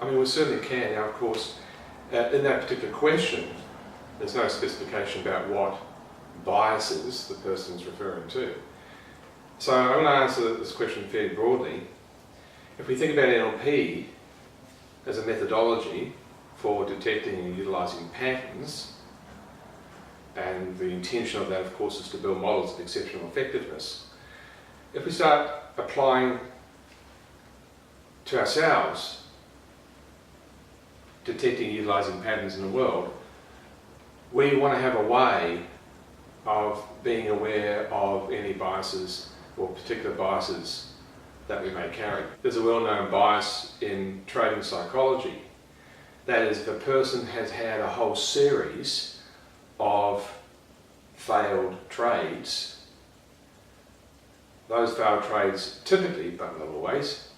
I mean, we certainly can. Now, of course, in that particular question, there's no specification about what biases the person is referring to. So I'm going to answer this question fairly broadly. If we think about NLP as a methodology for detecting and utilising patterns, and the intention of that, of course, is to build models of exceptional effectiveness. If we start applying to ourselves, detecting and utilising patterns in the world, we want to have a way of being aware of any biases or particular biases that we may carry. There's a well-known bias in trading psychology. That is, if a person has had a whole series of failed trades, those failed trades typically, but not always,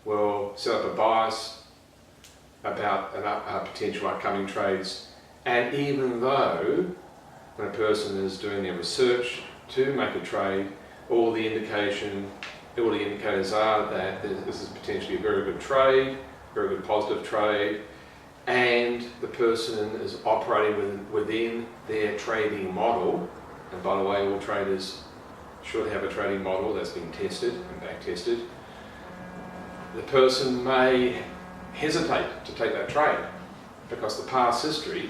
will set up a bias about potential upcoming trades. And even though when a person is doing their research to make a trade, all the indicators are that this is potentially a very good trade, very good positive trade, and the person is operating within their trading model. And by the way, all traders should have a trading model that's been tested and back tested. The person may hesitate to take that trade because the past history,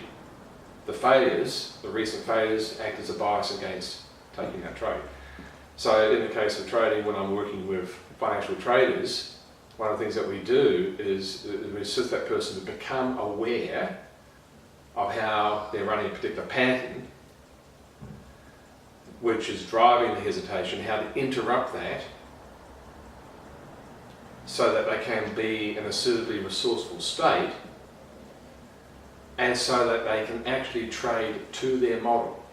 the failures, the recent failures, act as a bias against taking that trade. So in the case of trading, when I'm working with financial traders, one of the things that we do is we assist that person to become aware of how they're running a particular pattern, which is driving the hesitation, how to interrupt that so that they can be in an assertively resourceful state, and so that they can actually trade to their model.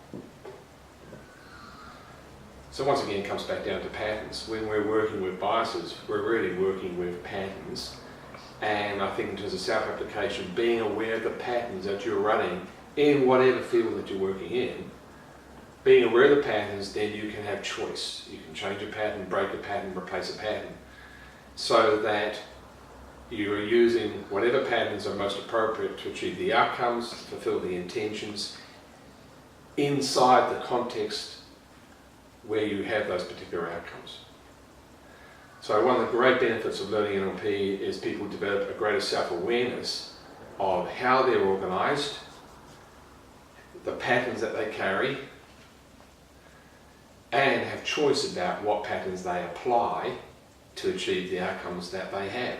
So once again, it comes back down to patterns. When we're working with biases, we're really working with patterns. And I think in terms of self-application, being aware of the patterns that you're running in whatever field that you're working in, being aware of the patterns, then you can have choice. You can change a pattern, break a pattern, replace a pattern, so that you are using whatever patterns are most appropriate to achieve the outcomes, to fulfill the intentions inside the context where you have those particular outcomes. So one of the great benefits of learning NLP is people develop a greater self-awareness of how they're organised, the patterns that they carry, and have choice about what patterns they apply to achieve the outcomes that they have.